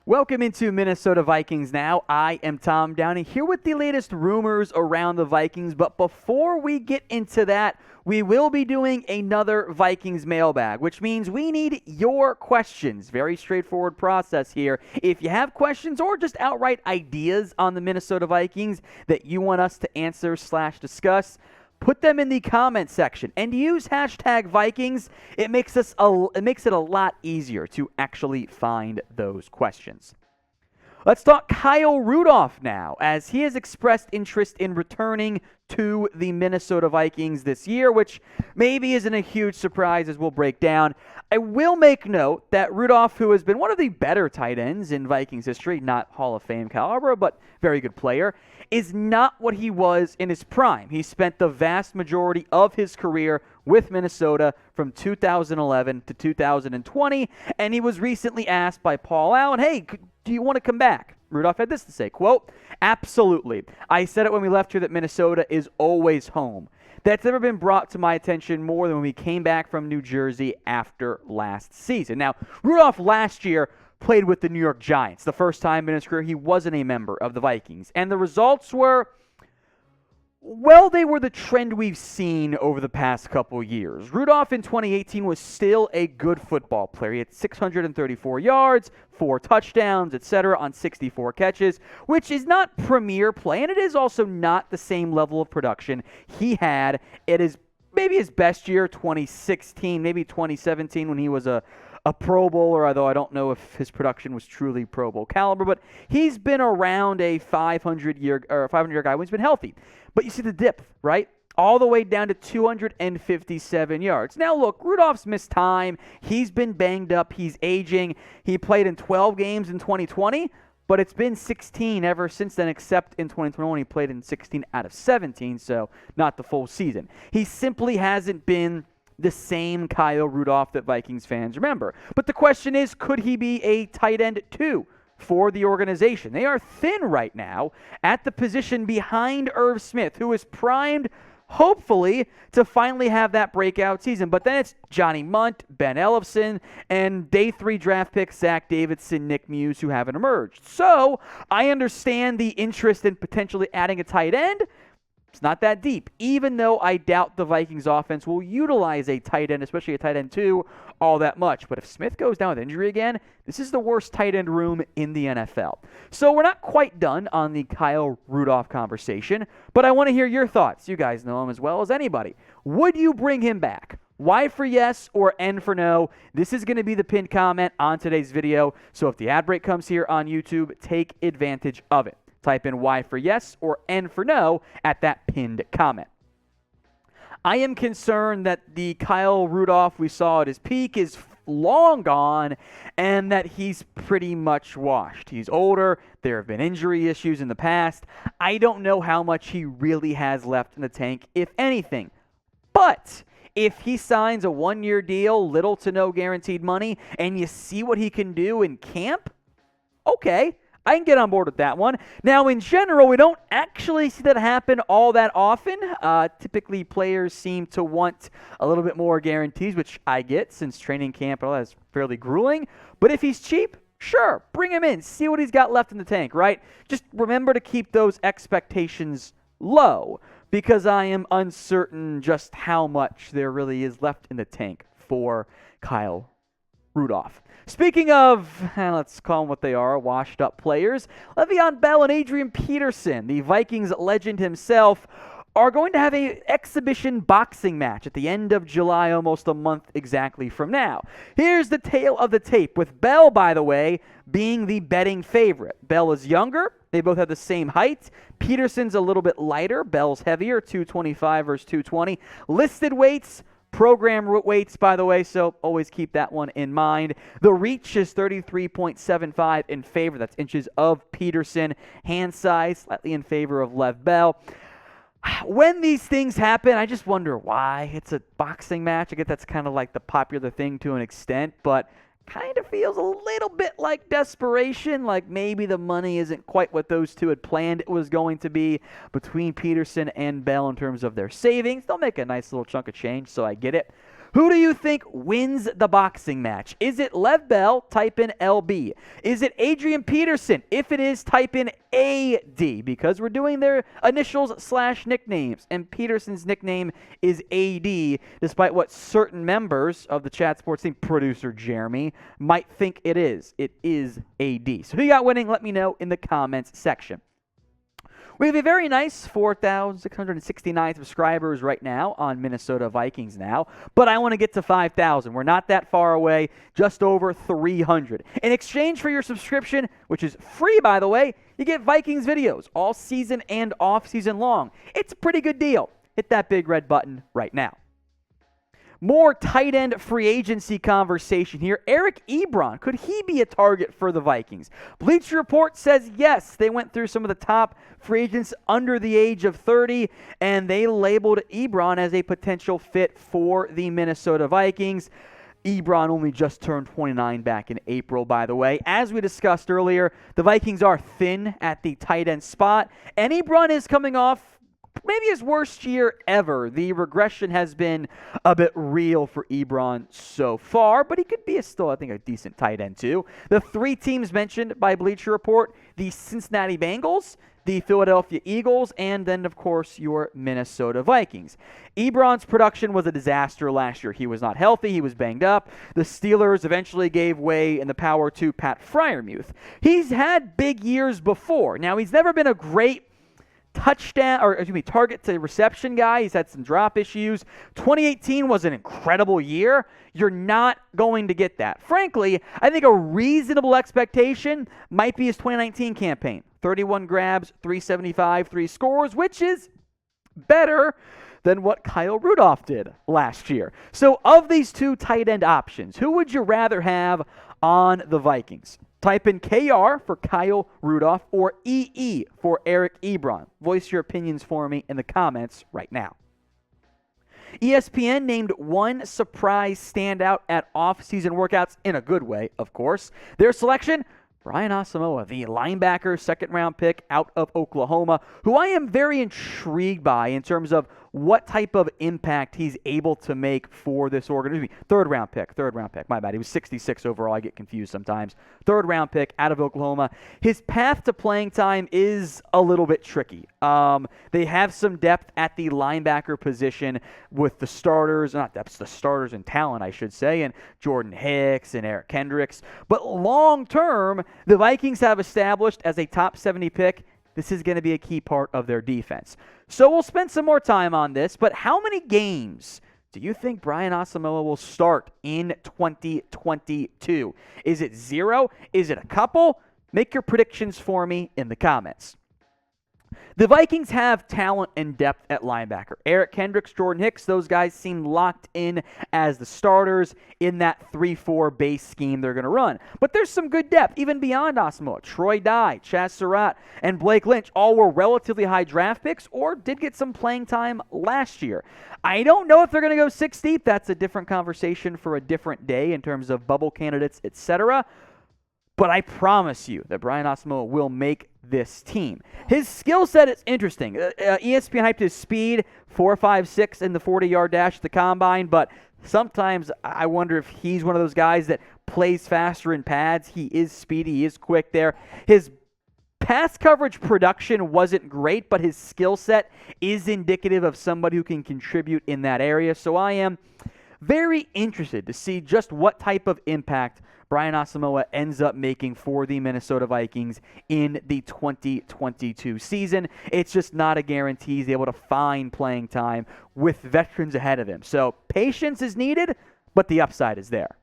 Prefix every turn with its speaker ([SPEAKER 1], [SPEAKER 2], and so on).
[SPEAKER 1] Welcome into Minnesota Vikings Now. I am Tom Downey here with the latest rumors around the Vikings. But before we get into that, we will be doing another Vikings mailbag, which means we need your questions. Very straightforward process here. If you have questions or just outright ideas on the Minnesota Vikings that you want us to answer/discuss, put them in the comment section and use hashtag Vikings. It makes it a lot easier to actually find those questions. Let's talk Kyle Rudolph now, as he has expressed interest in returning to the Minnesota Vikings this year, which maybe isn't a huge surprise as we'll break down. I will make note that Rudolph, who has been one of the better tight ends in Vikings history, not Hall of Fame caliber, but very good player, is not what he was in his prime. He spent the vast majority of his career with Minnesota from 2011 to 2020, and he was recently asked by Paul Allen, hey, do you want to come back? Rudolph had this to say, quote, "Absolutely. I said it when we left here that Minnesota is always home. That's never been brought to my attention more than when we came back from New Jersey after last season." Now, Rudolph last year played with the New York Giants. The first time in his career he wasn't a member of the Vikings. And the results were, well, they were the trend we've seen over the past couple years. Rudolph in 2018 was still a good football player. He had 634 yards, 4 touchdowns, etc. on 64 catches, which is not premier play, and it is also not the same level of production he had at maybe his best year, 2016, maybe 2017 when he was a Pro Bowler, although I don't know if his production was truly Pro Bowl caliber, but he's been around a 500-year guy when he's been healthy. But you see the dip, right? All the way down to 257 yards. Now, look, Rudolph's missed time. He's been banged up. He's aging. He played in 12 games in 2020, but it's been 16 ever since then, except in 2021 he played in 16 out of 17, so not the full season. He simply hasn't been the same Kyle Rudolph that Vikings fans remember. But the question is, could he be a tight end too for the organization? They are thin right now at the position behind Irv Smith, who is primed, hopefully, to finally have that breakout season. But then it's Johnny Munt, Ben Ellefson, and day 3 draft picks Zach Davidson, Nick Muse, who haven't emerged. So I understand the interest in potentially adding a tight end. It's not that deep, even though I doubt the Vikings offense will utilize a tight end, especially a tight end 2, all that much. But if Smith goes down with injury again, this is the worst tight end room in the NFL. So we're not quite done on the Kyle Rudolph conversation, but I want to hear your thoughts. You guys know him as well as anybody. Would you bring him back? Y for yes or N for no? This is going to be the pinned comment on today's video. So if the ad break comes here on YouTube, take advantage of it. Type in Y for yes or N for no at that pinned comment. I am concerned that the Kyle Rudolph we saw at his peak is long gone and that he's pretty much washed. He's older. There have been injury issues in the past. I don't know how much he really has left in the tank, if anything. But if he signs a 1-year deal, little to no guaranteed money, and you see what he can do in camp, okay, I can get on board with that one. Now, in general, we don't actually see that happen all that often. Typically, players seem to want a little bit more guarantees, which I get since training camp is fairly grueling. But if he's cheap, sure, bring him in. See what he's got left in the tank, right? Just remember to keep those expectations low, because I am uncertain just how much there really is left in the tank for Kyle Rudolph. Speaking of, let's call them what they are, washed-up players, Le'Veon Bell and Adrian Peterson, the Vikings legend himself, are going to have an exhibition boxing match at the end of July, almost a month exactly from now. Here's the tale of the tape, with Bell, by the way, being the betting favorite. Bell is younger. They both have the same height. Peterson's a little bit lighter. Bell's heavier, 225 versus 220. Listed weights, program weights, by the way, so always keep that one in mind. The reach is 33.75 in favor. That's inches of Peterson. Hand size, slightly in favor of Lev Bell. When these things happen, I just wonder why. It's a boxing match. I guess that's kind of like the popular thing to an extent, but kind of feels a little bit like desperation, like maybe the money isn't quite what those two had planned it was going to be between Peterson and Bell in terms of their savings. They'll make a nice little chunk of change, so I get it. Who do you think wins the boxing match? Is it Lev Bell? Type in LB. Is it Adrian Peterson? If it is, type in AD, because we're doing their initials / nicknames, and Peterson's nickname is AD, despite what certain members of the Chat Sports team, producer Jeremy, might think it is. It is AD. So who you got winning? Let me know in the comments section. We have a very nice 4,669 subscribers right now on Minnesota Vikings now, but I want to get to 5,000. We're not that far away, just over 300. In exchange for your subscription, which is free, by the way, you get Vikings videos all season and off season long. It's a pretty good deal. Hit that big red button right now. More tight end free agency conversation here. Eric Ebron, could he be a target for the Vikings? Bleacher Report says yes. They went through some of the top free agents under the age of 30, and they labeled Ebron as a potential fit for the Minnesota Vikings. Ebron only just turned 29 back in April, by the way. As we discussed earlier, the Vikings are thin at the tight end spot, and Ebron is coming off maybe his worst year ever. The regression has been a bit real for Ebron so far, but he could be still, I think, a decent tight end too. The three teams mentioned by Bleacher Report, the Cincinnati Bengals, the Philadelphia Eagles, and then, of course, your Minnesota Vikings. Ebron's production was a disaster last year. He was not healthy. He was banged up. The Steelers eventually gave way in the power to Pat Freiermuth. He's had big years before. Now, he's never been a great target to reception guy. He's had some drop issues. 2018 was an incredible year. You're not going to get that. Frankly, I think a reasonable expectation might be his 2019 campaign. 31 grabs, 375, 3 scores, which is better than what Kyle Rudolph did last year. So of these two tight end options, who would you rather have on the Vikings? Type in KR for Kyle Rudolph or EE for Eric Ebron. Voice your opinions for me in the comments right now. ESPN named one surprise standout at off-season workouts, in a good way, of course. Their selection, Brian Asamoah, the linebacker, second-round pick out of Oklahoma, who I am very intrigued by in terms of what type of impact he's able to make for this organization. Third-round pick, my bad. He was 66 overall. I get confused sometimes. Third-round pick out of Oklahoma. His path to playing time is a little bit tricky. They have some depth at the linebacker position with the starters in talent, I should say, and Jordan Hicks and Eric Kendricks. But long-term, the Vikings have established as a top 70 pick, this is going to be a key part of their defense. So we'll spend some more time on this, but how many games do you think Brian Asamoah will start in 2022? Is it 0? Is it a couple? Make your predictions for me in the comments. The Vikings have talent and depth at linebacker. Eric Kendricks, Jordan Hicks, those guys seem locked in as the starters in that 3-4 base scheme they're going to run. But there's some good depth, even beyond Asamoah. Troy Dye, Chaz Surratt, and Blake Lynch all were relatively high draft picks or did get some playing time last year. I don't know if they're going to go 6 deep. That's a different conversation for a different day in terms of bubble candidates, etc. But I promise you that Brian Asamoah will make this team. His skill set is interesting. ESPN hyped his speed, 4.56 in the 40-yard dash at the combine, but sometimes I wonder if he's one of those guys that plays faster in pads. He is speedy. He is quick there. His pass coverage production wasn't great, but his skill set is indicative of somebody who can contribute in that area. So I am very interested to see just what type of impact Brian Asamoah ends up making for the Minnesota Vikings in the 2022 season. It's just not a guarantee he's able to find playing time with veterans ahead of him. So patience is needed, but the upside is there.